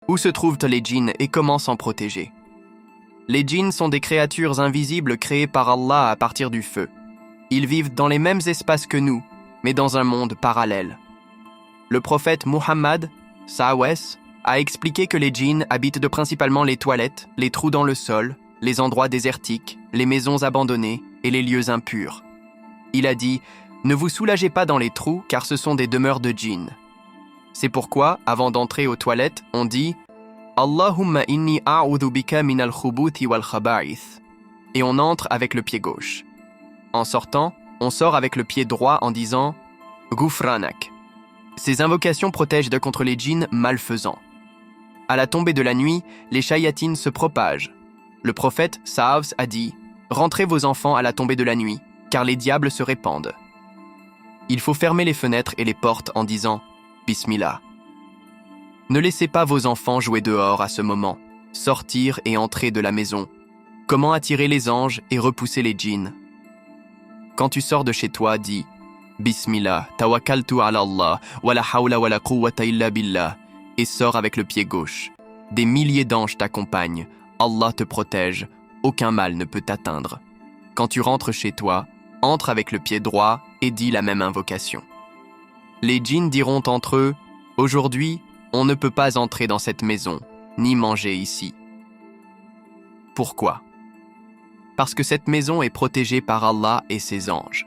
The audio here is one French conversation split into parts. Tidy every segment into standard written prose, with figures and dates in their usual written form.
Où se trouvent les djinns et comment s'en protéger? Les djinns sont des créatures invisibles créées par Allah à partir du feu. Ils vivent dans les mêmes espaces que nous, mais dans un monde parallèle. Le prophète Muhammad, Sahawes, a expliqué que les djinns habitent principalement les toilettes, les trous dans le sol, les endroits désertiques, les maisons abandonnées et les lieux impurs. Il a dit « Ne vous soulagez pas dans les trous car ce sont des demeures de djinns. » C'est pourquoi, avant d'entrer aux toilettes, on dit « Allahumma inni a'udhu bika min al-khubuthi wal khaba'ith » et on entre avec le pied gauche. En sortant, on sort avec le pied droit en disant « Ghufranak ». Ces invocations protègent contre les djinns malfaisants. À la tombée de la nuit, les shayatines se propagent. Le prophète Sahawes a dit « Rentrez vos enfants à la tombée de la nuit, car les diables se répandent. » Il faut fermer les fenêtres et les portes en disant « Bismillah ». Ne laissez pas vos enfants jouer dehors à ce moment, sortir et entrer de la maison. Comment attirer les anges et repousser les djinns? Quand tu sors de chez toi, dis « Bismillah, tawakkaltu ala Allah, wa la hawla wa la quwwata illa billah » et sors avec le pied gauche. Des milliers d'anges t'accompagnent, Allah te protège, aucun mal ne peut t'atteindre. Quand tu rentres chez toi, entre avec le pied droit et dis la même invocation. Les djinns diront entre eux « Aujourd'hui, on ne peut pas entrer dans cette maison, ni manger ici. » Pourquoi? Parce que cette maison est protégée par Allah et ses anges.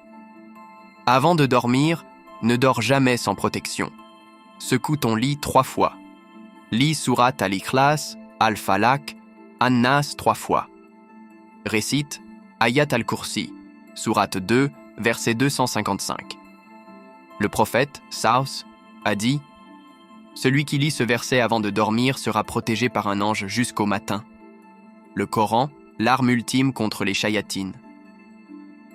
Avant de dormir, ne dors jamais sans protection. Secoue ton lit 3 fois. Lis Surat al-Ikhlas, al-Falaq, An-Nas 3 fois. Récite Ayat al-Kursi, Surat 2, verset 255. Le prophète, Sahawes, a dit « Celui qui lit ce verset avant de dormir sera protégé par un ange jusqu'au matin. » Le Coran, l'arme ultime contre les shayatines.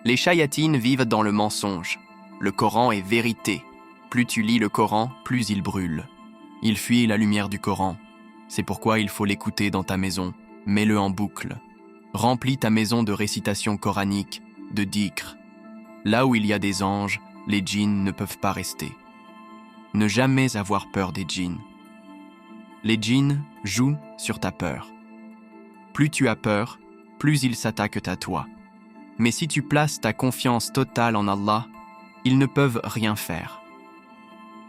Les shayatines vivent dans le mensonge. Le Coran est vérité. Plus tu lis le Coran, plus il brûle. Il fuit la lumière du Coran. C'est pourquoi il faut l'écouter dans ta maison. Mets-le en boucle. Remplis ta maison de récitations coraniques, de dhikr. Là où il y a des anges, les djinns ne peuvent pas rester. Ne jamais avoir peur des djinns. Les djinns jouent sur ta peur. Plus tu as peur, plus ils s'attaquent à toi. Mais si tu places ta confiance totale en Allah, ils ne peuvent rien faire.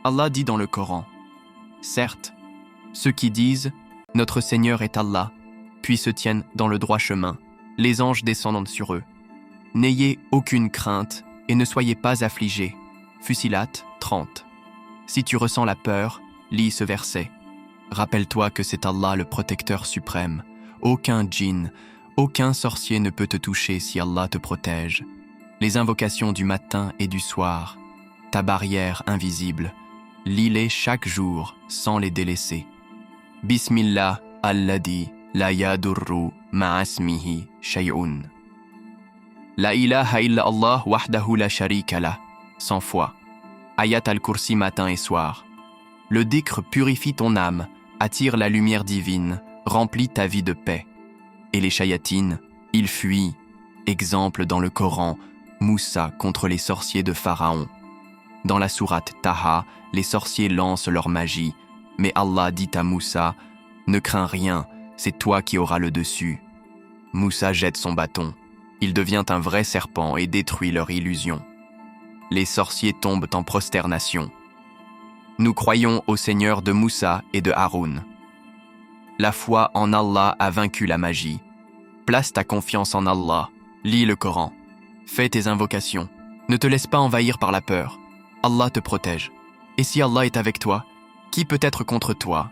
Allah dit dans le Coran, « Certes, ceux qui disent « Notre Seigneur est Allah », puis se tiennent dans le droit chemin, les anges descendent sur eux. N'ayez aucune crainte et ne soyez pas affligés. » Fussilat 30. Si tu ressens la peur, lis ce verset. Rappelle-toi que c'est Allah le protecteur suprême. Aucun djinn, aucun sorcier ne peut te toucher si Allah te protège. Les invocations du matin et du soir, ta barrière invisible, lis-les chaque jour sans les délaisser. Bismillah alladhi la yadurru ma'asmihi shay'un. La ilaha illa Allah wahdahu la sharika lah, 100 fois. Ayat al-Kursi matin et soir. Le dhikr purifie ton âme, attire la lumière divine, remplit ta vie de paix. Et les shayatines, ils fuient. Exemple dans le Coran, Moussa contre les sorciers de Pharaon. Dans la sourate Taha, les sorciers lancent leur magie, mais Allah dit à Moussa « Ne crains rien, c'est toi qui auras le dessus. » Moussa jette son bâton. Il devient un vrai serpent et détruit leur illusion. Les sorciers tombent en prosternation. Nous croyons au Seigneur de Moussa et de Haroun. La foi en Allah a vaincu la magie. Place ta confiance en Allah. Lis le Coran. Fais tes invocations. Ne te laisse pas envahir par la peur. Allah te protège. Et si Allah est avec toi, qui peut être contre toi?